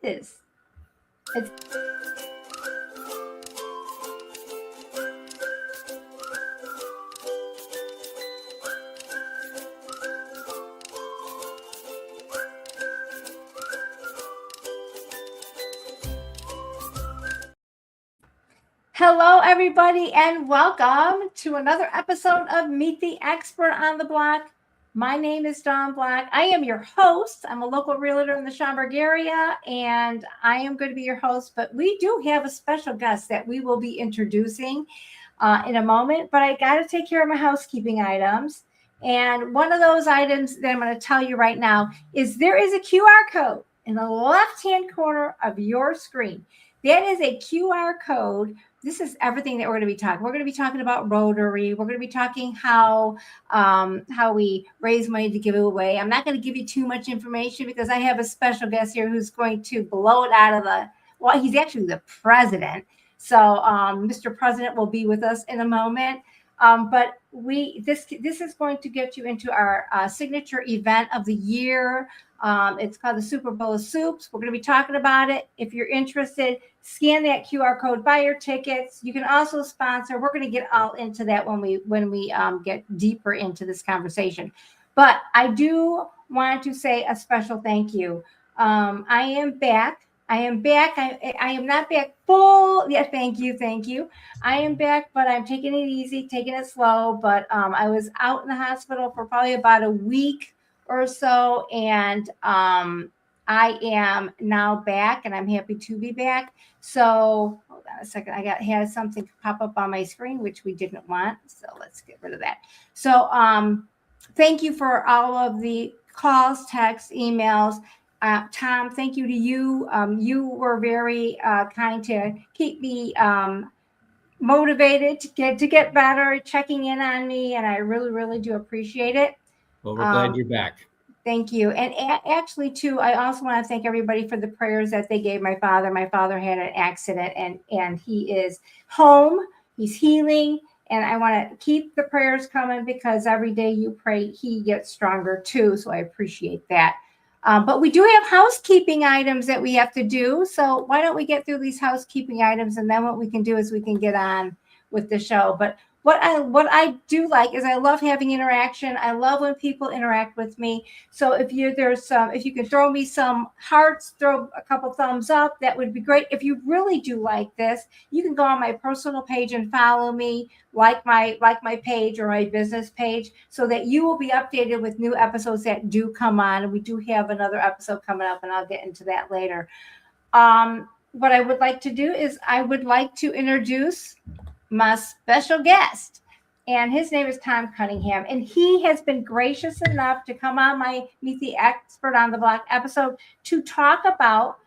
is. It's Hello, everybody, and welcome to another episode of Meet the Expert on the Block. My name is Dawn Black. I am your host. I'm a local realtor in the Schaumburg area, and I am going to be your host. But we do have a special guest that we will be introducing in a moment. But I got to take care of my housekeeping items. And one of those items that I'm going to tell you right now is there is a QR code in the left-hand corner of your screen. That is a QR code. This is everything that we're going to be talking. We're going to be talking about Rotary. We're going to be talking how we raise money to give it away. I'm not going to give you too much information because I have a special guest here who's going to blow it out of the. Well, he's actually the president. So Mr. President will be with us in a moment. But this is going to get you into our signature event of the year. It's called the Super Bowl of Soups. We're going to be talking about it. If you're interested, scan that QR code, buy your tickets. You can also sponsor. We're going to get all into that when we get deeper into this conversation. But I do want to say a special thank you. I am back. I am not back full. Yeah, thank you. I am back, but I'm taking it easy, taking it slow. But I was out in the hospital for probably about a week or so, and I am now back, and I'm happy to be back. So hold on a second. I had something pop up on my screen, which we didn't want. So let's get rid of that. So thank you for all of the calls, texts, emails. Tom, thank you to you. You were very kind to keep me motivated to get better, checking in on me, and I really, really do appreciate it. Well, we're glad you're back. Thank you. And actually, too, I also want to thank everybody for the prayers that they gave my father. My father had an accident, and he is home. He's healing. And I want to keep the prayers coming because every day you pray, he gets stronger, too. So I appreciate that. But we do have housekeeping items that we have to do. So why don't we get through these housekeeping items, and then what we can do is we can get on with the show. But what I do like is I love having interaction. I love when people interact with me. So if you can throw me some hearts, throw a couple thumbs up, that would be great. If you really do like this, you can go on my personal page and follow me, like my page or my business page, so that you will be updated with new episodes that do come on. We do have another episode coming up, and I'll get into that later. What I would like to do is I would like to introduce my special guest, and his name is Tom Cunningham, and he has been gracious enough to come on my Meet the Expert on the Block episode to talk about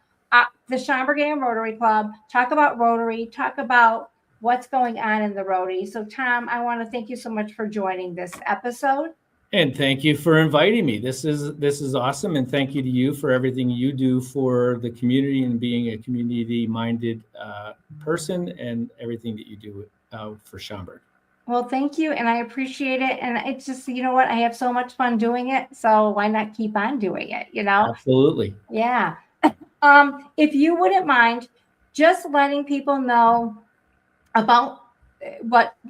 the Schaumburg Rotary Club, talk about Rotary, talk about what's going on in the Rotary. So Tom, I want to thank you so much for joining this episode. And thank you for inviting me. This is awesome. And thank you to you for everything you do for the community and being a community-minded person, and everything that you do for Schaumburg. Well, thank you. And I appreciate it. And it's just, you know what? I have so much fun doing it. So why not keep on doing it? Absolutely. Yeah. If you wouldn't mind just letting people know about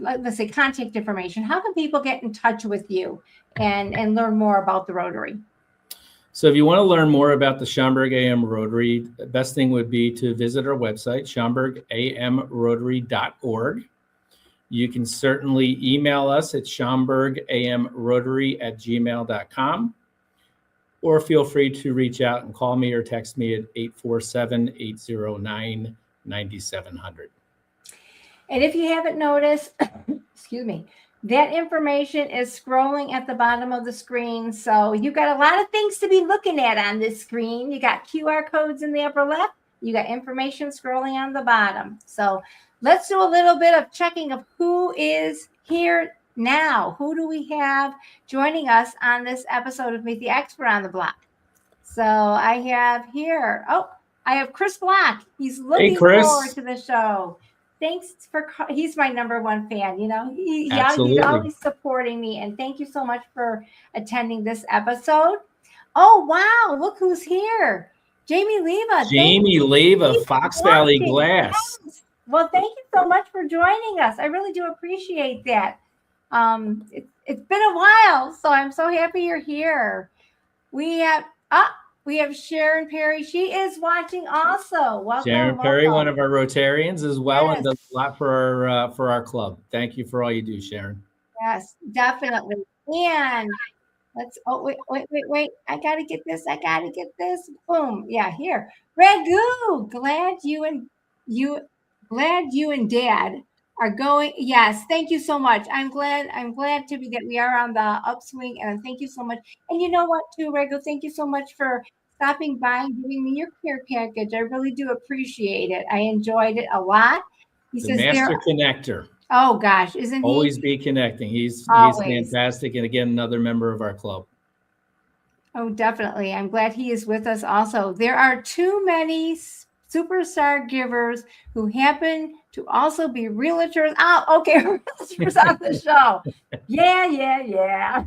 let's say, contact information. How can people get in touch with you and learn more about the Rotary? So if you want to learn more about the Schaumburg AM Rotary, the best thing would be to visit our website, schaumburgamrotary.org. You can certainly email us at schaumburgamrotary@gmail.com, or feel free to reach out and call me or text me at 847-809-9700. And if you haven't noticed, excuse me, that information is scrolling at the bottom of the screen. So you've got a lot of things to be looking at on this screen. You got QR codes in the upper left. You got information scrolling on the bottom. So let's do a little bit of checking of who is here now. Who do we have joining us on this episode of Meet the Expert on the Block? So I have here, I have Chris Block. He's looking forward to the show. Thanks he's my number one fan. He's always supporting me. And thank you so much for attending this episode. Oh, wow. Look who's here. Jamie Leva. Jamie Leva, Keep Fox Valley watching. Glass. Yes. Well, thank you so much for joining us. I really do appreciate that. It's been a while, so I'm so happy you're here. We have Sharon Perry. She is watching also. Welcome, Sharon Perry, one welcome. of our Rotarians as well, and Yes. does a lot for our club. Thank you for all you do, Sharon. Yes, definitely. And wait. I gotta get this. Boom. Yeah, here. Ragu. Glad you and Dad are going. Yes, thank you so much. I'm glad to be that we are on the upswing, and thank you so much. And you know what, too, Ragu, thank you so much for stopping by and giving me your care package. I really do appreciate it. I enjoyed it a lot. He The says master connector. Oh gosh, isn't he? Always be connecting. He's Always. fantastic, and again, another member of our club. Oh, definitely. I'm glad he is with us also. There are too many superstar givers who happen to also be realtors. Oh, okay, realtors on the show. Yeah.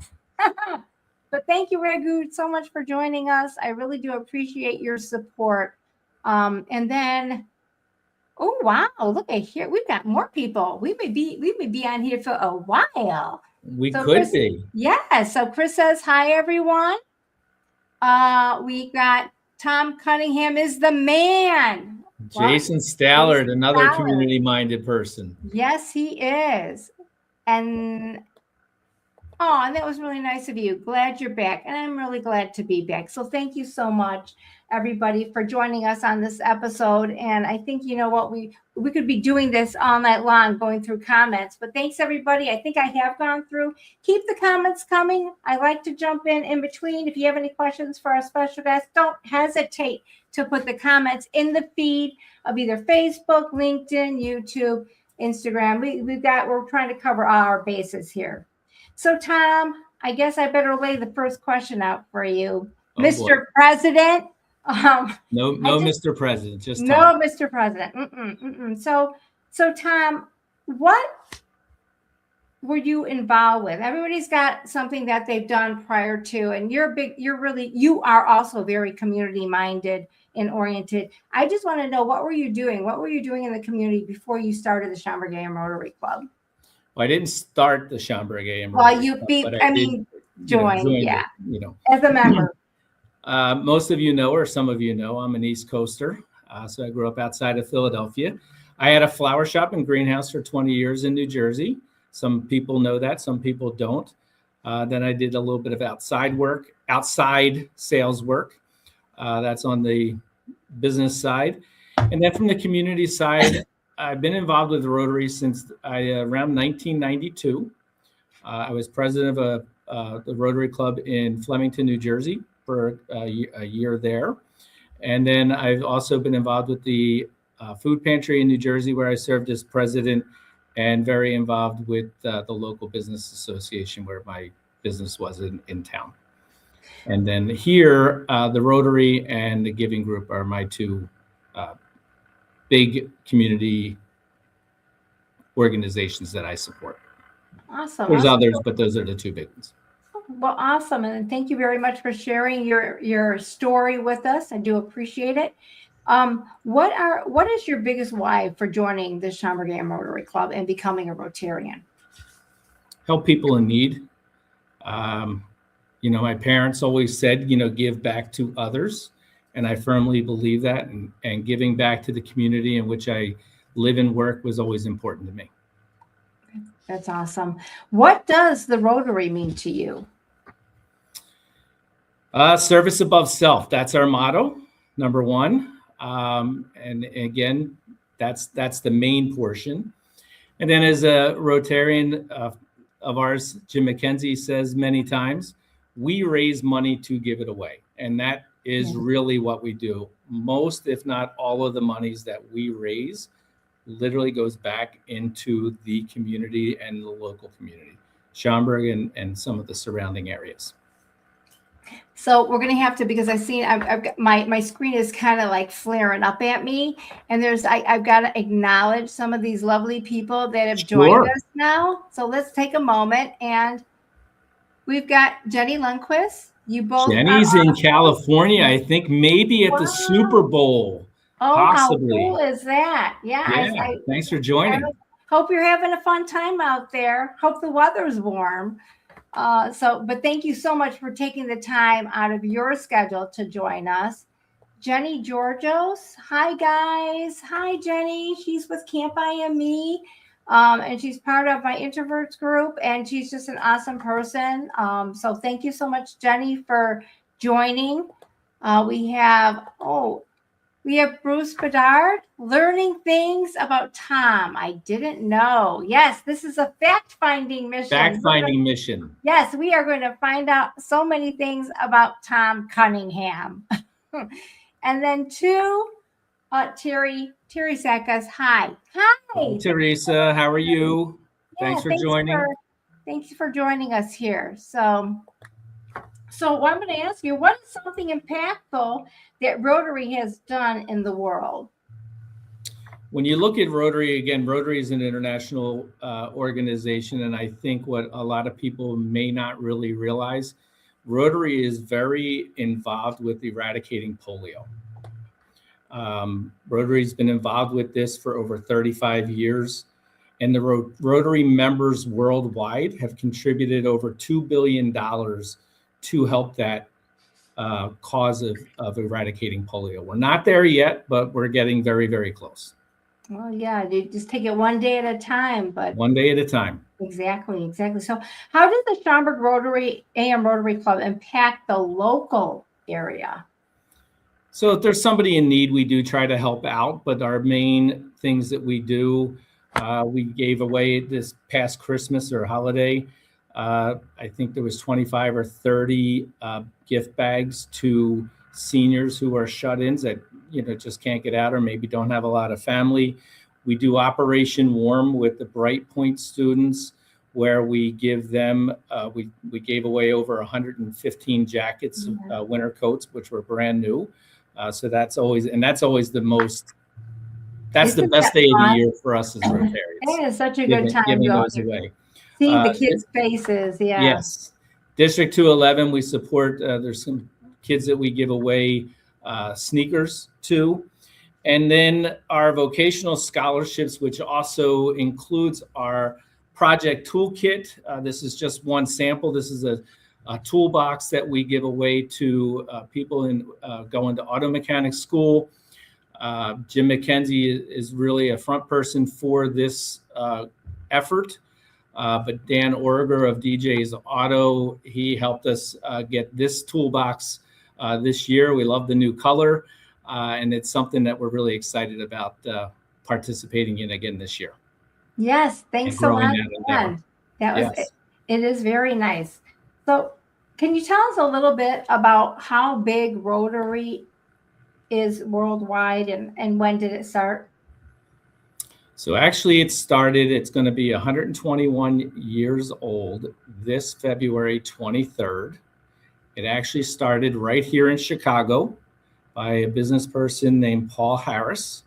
But thank you, Ragu, so much for joining us. I really do appreciate your support. And then oh wow, look at here. We've got more people. We may be on here for a while. We could be. Yeah. So Chris says, hi, everyone. We got Tom Cunningham is the man. Jason Stallard, another community-minded person. Yes, he is. And that was really nice of you. Glad you're back. And I'm really glad to be back. So thank you so much, everybody, for joining us on this episode. And I think, you know what, we could be doing this all night long, going through comments. But thanks, everybody. I think I have gone through. Keep the comments coming. I like to jump in between. If you have any questions for our special guest, don't hesitate to put the comments in the feed of either Facebook, LinkedIn, YouTube, Instagram. We're trying to cover all our bases here. So, Tom, I guess I better lay the first question out for you. Oh, Mr. boy. President. No, Mr. President, just Tom. No, Mr. President. So, Tom, what were you involved with? Everybody's got something that they've done prior to, and you are also very community-minded and oriented. I just want to know, what were you doing? What were you doing in the community before you started the Schaumburg AM Rotary Club? Well, I didn't start the Schaumburg AM. Well, joined, yeah. As a member. Most of you know, or some of you know, I'm an East Coaster. So I grew up outside of Philadelphia. I had a flower shop and greenhouse for 20 years in New Jersey. Some people know that, some people don't. Then I did a little bit of outside sales work. That's on the business side. And then from the community side, I've been involved with the Rotary since around 1992. I was president of the Rotary Club in Flemington, New Jersey for a year there. And then I've also been involved with the food pantry in New Jersey, where I served as president, and very involved with the local business association where my business was in town. And then here, the Rotary and the Giving Group are my two big community organizations that I support. Awesome. There's others, but those are the two big ones. Well, awesome. And thank you very much for sharing your story with us. I do appreciate it. What is your biggest why for joining the Schaumburg AM Rotary Club and becoming a Rotarian? Help people in need. My parents always said, give back to others. And I firmly believe that, and giving back to the community in which I live and work was always important to me. That's awesome. What does the Rotary mean to you? Service above self. That's our motto, number one. And again, that's the main portion. And then as a Rotarian of ours, Jim McKenzie says many times, we raise money to give it away. And that is really what we do. Most, if not all of the monies that we raise literally goes back into the community and the local community, Schaumburg and some of the surrounding areas. So we're going to have to, because I've got my screen is kind of like flaring up at me, and I've got to acknowledge some of these lovely people that have joined us now. So let's take a moment, and we've got Jenny Lundquist. You both Jenny's are in awesome. California, I think maybe at the Super Wow. Bowl, Oh, how cool possibly. is that? Yeah, Yeah, thanks for I joining. hope you're having a fun time out there. Hope the weather's warm. But thank you so much for taking the time out of your schedule to join us. Jenny Georgios. Hi, guys. Hi, Jenny. She's with Camp IME, and she's part of my introverts group, and she's just an awesome person. So thank you so much, Jenny, for joining. We have Bruce Bedard, learning things about Tom I didn't know. Yes, this is a fact-finding mission. Fact-finding mission. Yes, we are going to find out so many things about Tom Cunningham. And then Terry Sakas. Hi. Hi, Teresa. How are you? Yeah, Thanks for joining. Thank you for joining us here. So what I'm going to ask you, what is something impactful that Rotary has done in the world? When you look at Rotary, again, Rotary is an international organization, and I think what a lot of people may not really realize, Rotary is very involved with eradicating polio. Rotary's been involved with this for over 35 years, and the Rotary members worldwide have contributed over $2 billion to help that cause of eradicating polio. We're not there yet, but we're getting very, very close. Well, yeah, you just take it one day at a time, but one day at a time. Exactly. So how does the Schaumburg AM Rotary Club impact the local area? So if there's somebody in need, we do try to help out, but our main things that we do, we gave away this past Christmas or holiday. I think there was 25 or 30 gift bags to seniors who are shut-ins that just can't get out or maybe don't have a lot of family. We do Operation Warm with the Bright Point students, where we give them, we gave away over 115 jackets, winter coats, which were brand new. So that's always the best day of the year for us as Rotarians. It is such a good time giving those away. Seeing the kids' faces, yeah. Yes. District 211, we support, there's some kids that we give away sneakers to. And then our vocational scholarships, which also includes our project toolkit. This is just one sample. This is a toolbox that we give away to people going to auto mechanic school. Jim McKenzie is really a front person for this effort. But Dan Orger of DJ's Auto, he helped us get this toolbox this year. We love the new color, and it's something that we're really excited about participating in again this year. Yes, thanks so much. Yes. It is very nice. So can you tell us a little bit about how big Rotary is worldwide and when did it start? So actually it's going to be 121 years old this February 23rd. It actually started right here in Chicago by a business person named Paul Harris.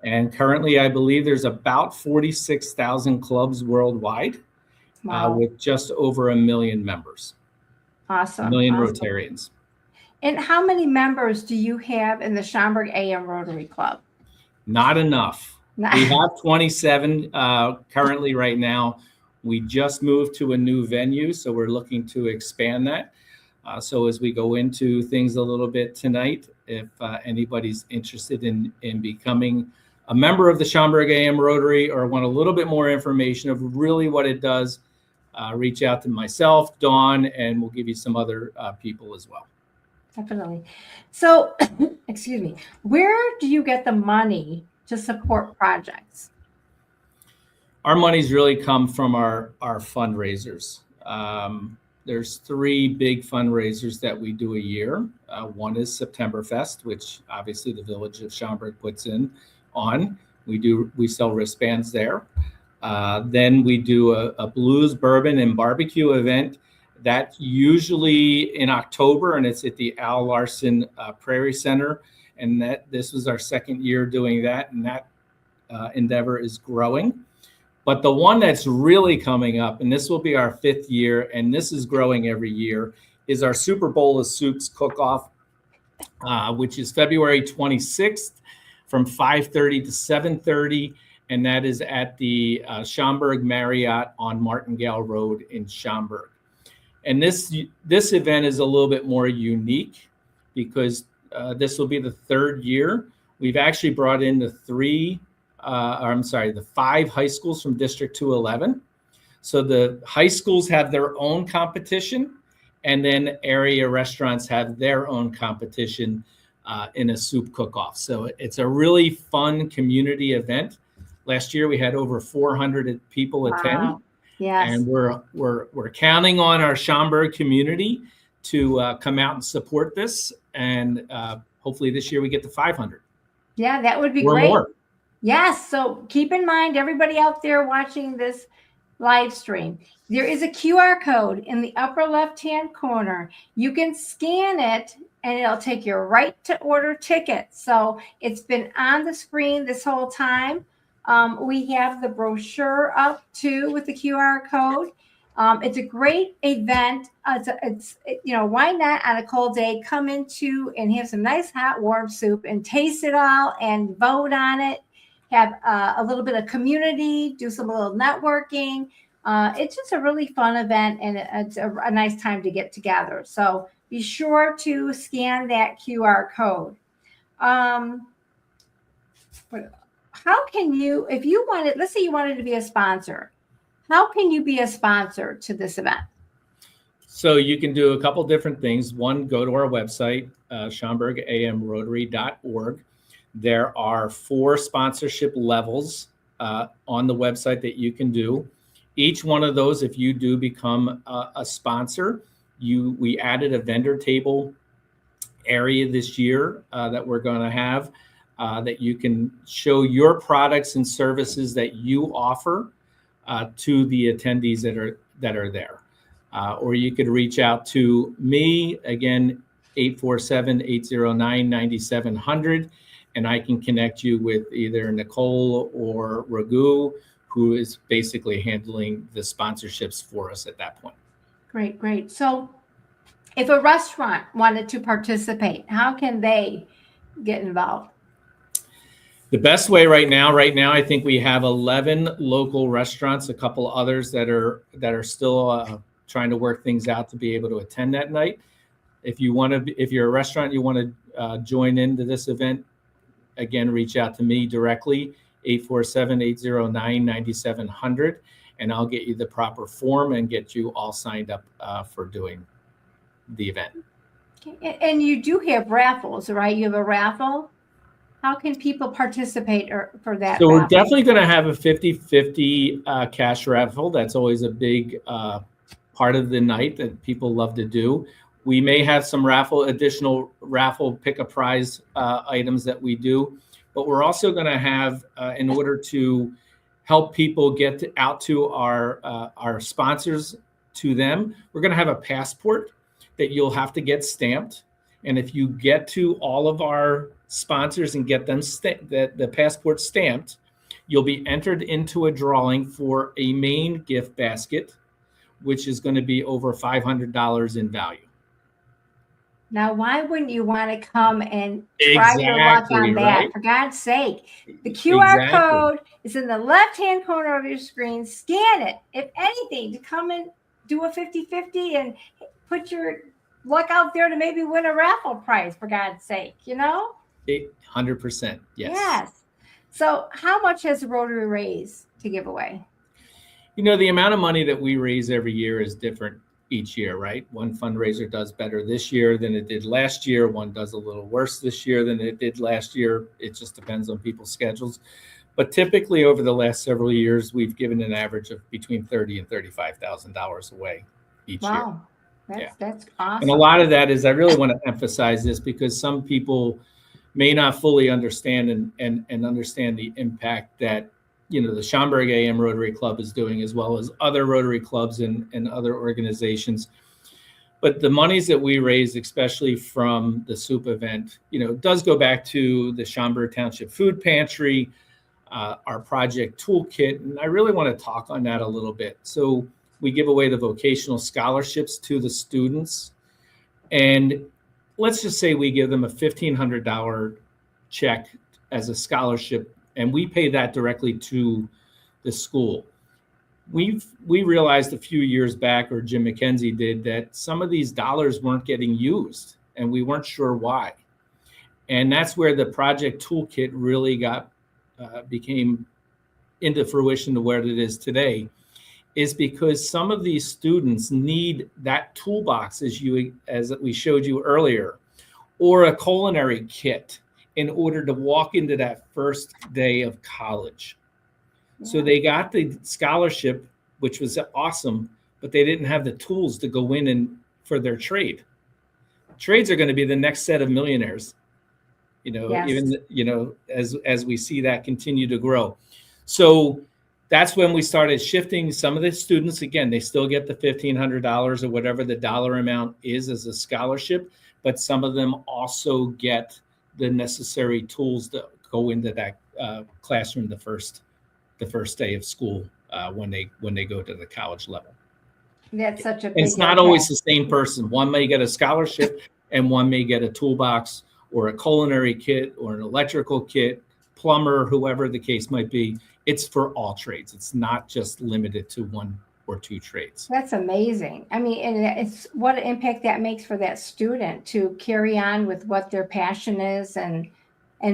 And currently I believe there's about 46,000 clubs worldwide. Wow. With just over 1 million members. Awesome. 1 million Rotarians. And how many members do you have in the Schaumburg AM Rotary Club? Not enough. We have 27 currently right now. We just moved to a new venue, so we're looking to expand that. So as we go into things a little bit tonight, if anybody's interested in becoming a member of the Schaumburg AM Rotary or want a little bit more information of really what it does, reach out to myself, Dawn, and we'll give you some other people as well. Definitely. So, excuse me, where do you get the money to support projects? Our monies really come from our fundraisers. There's 3 big fundraisers that we do a year. One is Septemberfest, which obviously the village of Schaumburg puts on. We sell wristbands there. Then we do a blues, bourbon, and barbecue event that's usually in October, and it's at the Al Larson Prairie Center. And this was our second year doing that, and that endeavor is growing. But the one that's really coming up, and this will be our 5th year, and this is growing every year, is our Super Bowl of Soups cook-off, which is February 26th from 5:30 to 7:30. And that is at the Schaumburg Marriott on Martingale Road in Schaumburg. And this event is a little bit more unique because this will be the third year. We've actually brought in the five high schools from District 211. So the high schools have their own competition, and then area restaurants have their own competition in a soup cook-off. So it's a really fun community event. Last year we had over 400 people attend. Wow. Yes. And we're counting on our Schaumburg community to come out and support this. And hopefully this year we get to 500. Yeah, that would be or great. More. Yes. So keep in mind, everybody out there watching this live stream, there is a QR code in the upper left-hand corner. You can scan it and it'll take you right to order tickets. So it's been on the screen this whole time. We have the brochure up too with the QR code. It's a great event. Why not on a cold day come into and have some nice hot warm soup and taste it all and vote on it. Have a little bit of community, do some little networking. It's just a really fun event, and it's a nice time to get together. So be sure to scan that QR code. How can you, if you wanted, let's say you wanted to be a sponsor, how can you be a sponsor to this event? So you can do a couple different things. One, go to our website, schaumburgamrotary.org. There are 4 sponsorship levels on the website that you can do. Each one of those, if you do become a sponsor, we added a vendor table area this year that we're going to have that you can show your products and services that you offer to the attendees that are there. Or you could reach out to me, again, 847-809-9700. And I can connect you with either Nicole or Raghu, who is basically handling the sponsorships for us at that point. Great, great. So if a restaurant wanted to participate, how can they get involved? The best way right now, I think we have 11 local restaurants, a couple others that are still trying to work things out to be able to attend that night. If you're a restaurant, you want to join into this event, again, reach out to me directly, 847-809-9700, and I'll get you the proper form and get you all signed up for doing the event. Okay. And you do have raffles, right? You have a raffle. How can people participate for that? So raffle? we're definitely going to have a 50-50 cash raffle. That's always a big part of the night that people love to do. We may have some additional raffle pick a prize items that we do, but we're also going to have, in order to help people get out to our sponsors, to them, we're going to have a passport that you'll have to get stamped. And if you get to all of our sponsors and get them the passport stamped, you'll be entered into a drawing for a main gift basket, which is going to be over $500 in value. Now, why wouldn't you want to come and try your luck on that? Right? For God's sake, the QR code is in the left-hand corner of your screen. Scan it, if anything, to come and do a 50-50 and put your luck out there to maybe win a raffle prize, for God's sake, 100%, yes. Yes. So how much has Rotary raised to give away? The amount of money that we raise every year is different each year, right? One fundraiser does better this year than it did last year. One does a little worse this year than it did last year. It just depends on people's schedules. But typically over the last several years, we've given an average of between $30,000 and $35,000 away each year. Wow, that's awesome. And a lot of that is, I really want to emphasize this because some people may not fully understand and understand the impact that the Schaumburg AM Rotary Club is doing, as well as other Rotary clubs and other organizations. But the monies that we raise, especially from the soup event, does go back to the Schaumburg Township Food Pantry, our project toolkit. And I really want to talk on that a little bit. So we give away the vocational scholarships to the students. And let's just say we give them a $1,500 check as a scholarship, and we pay that directly to the school. We realized a few years back, or Jim McKenzie did, that some of these dollars weren't getting used, and we weren't sure why. And that's where the project toolkit really became into fruition to where it is today, is because some of these students need that toolbox, as we showed you earlier, or a culinary kit in order to walk into that first day of college. So they got the scholarship, which was awesome, but they didn't have the tools to go in and for their trade. Trades are going to be the next set of millionaires, even, as we see that continue to grow. So that's when we started shifting some of the students. Again, they still get the $1,500 or whatever the dollar amount is as a scholarship, but some of them also get the necessary tools to go into that classroom the first day of school when they go to the college level. That's such a big It's not always the same person. One may get a scholarship and one may get a toolbox or a culinary kit or an electrical kit, plumber, whoever the case might be. It's for all trades. It's not just limited to one or two trades. That's amazing. I mean, and it's what an impact that makes for that student to carry on with what their passion is and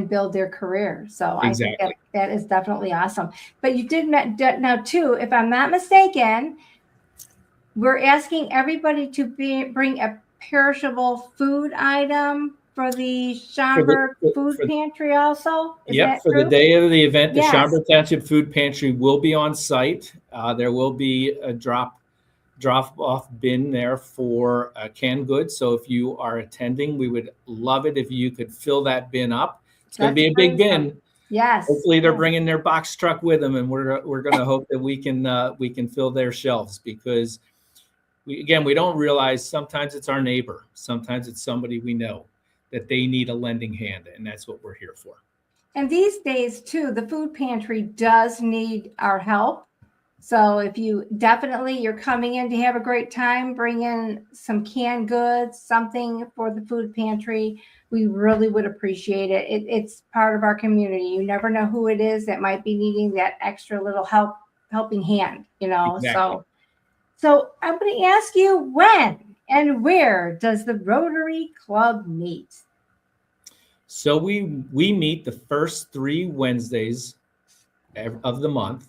build their career. So Exactly. I think that is definitely awesome. But you did now too, if I'm not mistaken, we're asking everybody to bring a perishable food item for the Schaumburg food pantry also. Is that for true? the day of the event, the Yes. Schaumburg Township Food Pantry will be on site. There will be a drop-off bin there for canned goods. So if you are attending, we would love it if you could fill that bin up. It's going to be a big bin. Yes. Hopefully they're bringing their box truck with them, and we're going to hope that we can fill their shelves, because we don't realize sometimes it's our neighbor, sometimes it's somebody we know that they need a lending hand, and that's what we're here for. And these days too, the food pantry does need our help. So if you're coming in to have a great time, bring in some canned goods, something for the food pantry. We really would appreciate it. It's part of our community. You never know who it is that might be needing that extra little helping hand, Exactly. So I'm going to ask you, when and where does the Rotary Club meet? So we meet the first 3 Wednesdays of the month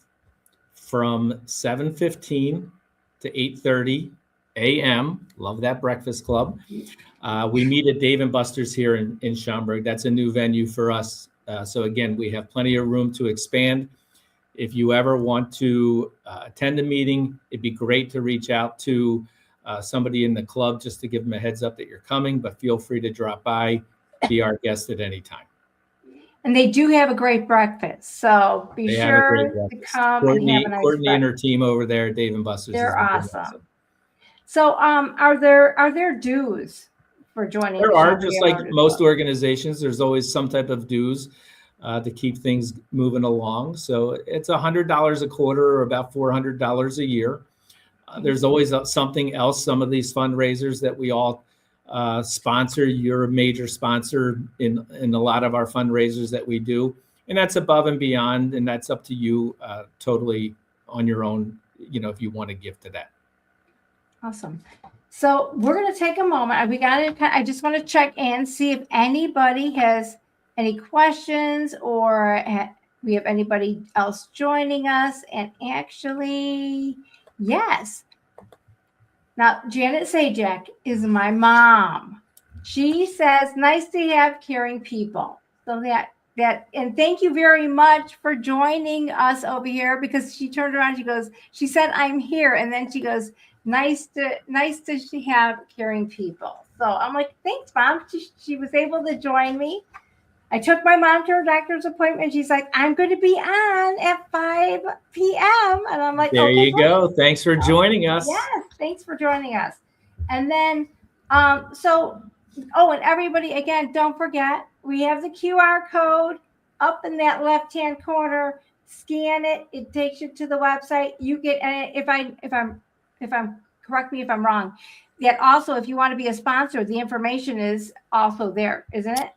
from 7:15 to 8:30 a.m. Love that breakfast club. We meet at Dave & Buster's here in Schaumburg. That's a new venue for us. So again, we have plenty of room to expand. If you ever want to attend a meeting, it'd be great to reach out to somebody in the club just to give them a heads up that you're coming, but feel free to drop by, be our guest at any time. And they do have a great breakfast, so be sure to come and have a nice Courtney and her breakfast. team over there at Dave & Buster's. They're awesome. So are there dues for joining? There are, just like most organizations, there's always some type of dues to keep things moving along. So it's $100 a quarter, or about $400 a year. There's always something else. Some of these fundraisers that we all sponsor, you're a major sponsor in a lot of our fundraisers that we do, and that's above and beyond, and that's up to you totally on your own, if you want to give to that. Awesome. So we're going to take a moment. I just want to check in, see if anybody has any questions, or we have anybody else joining us. And actually, yes. Now, Janet Sajak is my mom. She says, nice to have caring people. So and thank you very much for joining us over here, because she turned around, she said, I'm here. And then she goes, nice to have caring people. So I'm like, thanks, Mom. She was able to join me. I took my mom to her doctor's appointment. She's like, I'm going to be on at 5 p.m. And I'm like, there you go. Thanks for joining us. Yes, thanks for joining us. And then, and everybody, again, don't forget, we have the QR code up in that left-hand corner. Scan it. It takes you to the website. You get, and if I'm correct me if I'm wrong, yet also, if you want to be a sponsor, the information is also there, isn't it?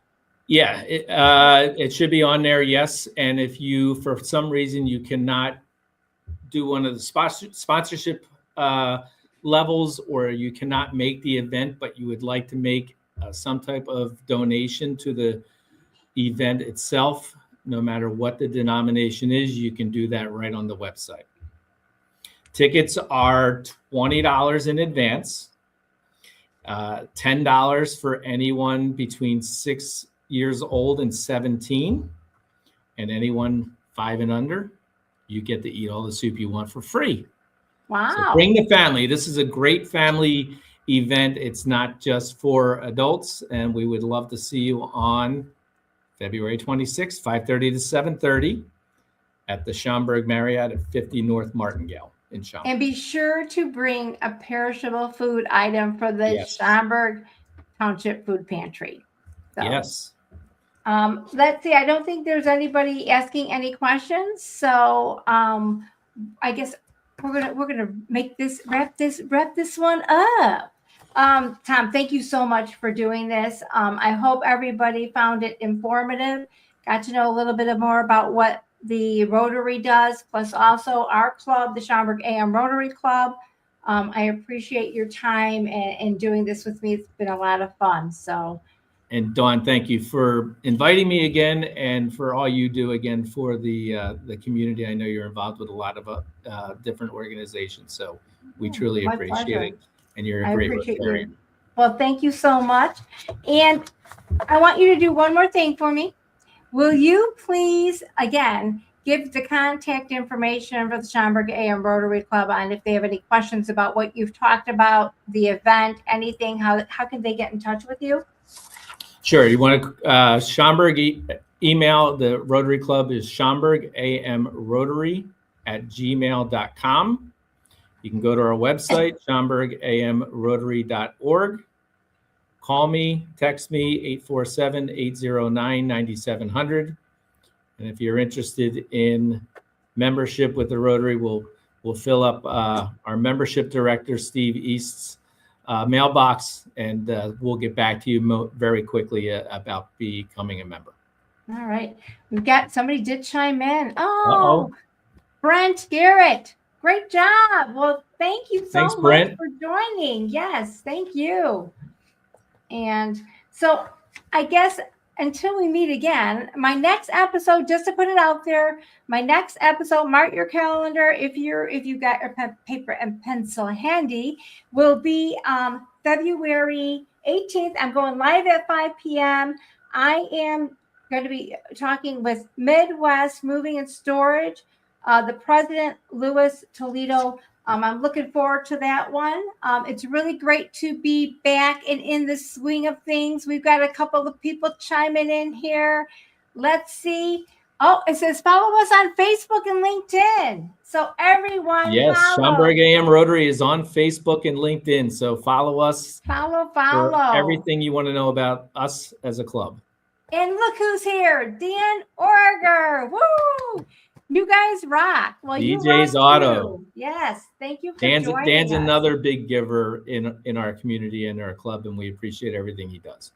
Yeah, it should be on there, yes. And if you, for some reason, you cannot do one of the sponsorship levels, or you cannot make the event, but you would like to make some type of donation to the event itself, no matter what the denomination is, you can do that right on the website. Tickets are $20 in advance, $10 for anyone between 6 years old and 17, and anyone 5 and under, you get to eat all the soup you want for free. Wow. So bring the family. This is a great family event. It's not just for adults, and we would love to see you on February 26th, 5:30 to 7:30 at the Schaumburg Marriott at 50 North Martingale in Schaumburg. And be sure to bring a perishable food item for the Yes. Schaumburg Township Food Pantry. So, Yes. let's see. I don't think there's anybody asking any questions. So I guess we're gonna wrap this one up. Tom, thank you so much for doing this. I hope everybody found it informative, got to know a little bit more about what the Rotary does, plus also our club, the Schaumburg AM Rotary Club. I appreciate your time and doing this with me. It's been a lot of fun. So, And Dawn, thank you for inviting me again, and for all you do again for the community. I know you're involved with a lot of different organizations, so we truly my appreciate pleasure. it. And you're a I great appreciate Rotarian. you. Well, thank you so much. And I want you to do one more thing for me. Will you please, again, give the contact information for the Schaumburg AM Rotary Club, and if they have any questions about what you've talked about, the event, anything, how can they get in touch with you? Sure. You want to Schaumburg email the Rotary Club is schaumburgamrotary@gmail.com. You can go to our website, schaumburgamrotary.org. Call me, text me, 847-809-9700. And if you're interested in membership with the Rotary, we'll fill up our membership director, Steve East's mailbox, and we'll get back to you very quickly about becoming a member. All right. We've got somebody did chime in. Uh-oh. Brent Garrett. Great job. Well, thank you so Thanks, much Brent. for joining. Yes, thank you. And so I guess until we meet again, my next episode, just to put it out there, my next episode, mark your calendar if you got your paper and pencil handy, will be February 18th. I'm going live at 5 p.m. I am going to be talking with Midwest Moving and Storage, the president, Louis Toledo. I'm looking forward to that one. It's really great to be back and in the swing of things. We've got a couple of people chiming in here. Let's see. Oh, it says follow us on Facebook and LinkedIn. So everyone, yes, follow. Schaumburg AM Rotary is on Facebook and LinkedIn. So follow us. Follow. For everything you want to know about us as a club. And look who's here, Dan Orger. Woo! You guys rock. Well, DJ's you Auto. Too. Yes, thank you for Dan's joining us. another big giver in our community and our club, and we appreciate everything he does.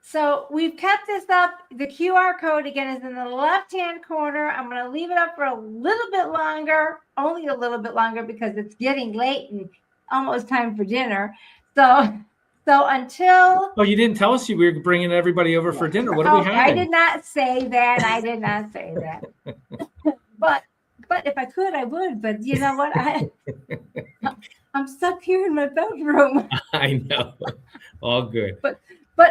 So we've kept this up. The QR code again is in the left-hand corner. I'm going to leave it up for a little bit longer, only a little bit longer because it's getting late and almost time for dinner. So until... Oh, you didn't tell us you were bringing everybody over for dinner. What are we having? I did not say that. I did not say that. But if I could, I would. But you know what? I'm stuck here in my bedroom. I know. All good. But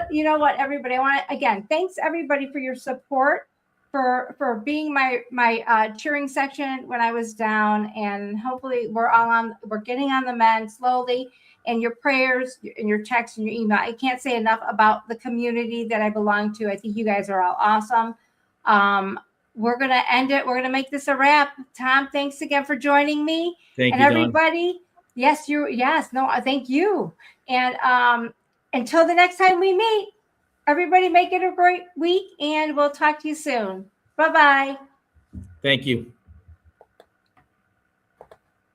you know what, everybody? I want to again thanks everybody for your support, for being my cheering section when I was down, and hopefully we're getting on the mend slowly. And your prayers and your texts and your email. I can't say enough about the community that I belong to. I think you guys are all awesome. We're going to end it. We're going to make this a wrap. Tom, thanks again for joining me. Thank you, everybody. Dawn. Thank you. And until the next time we meet, everybody make it a great week, and we'll talk to you soon. Bye-bye. Thank you.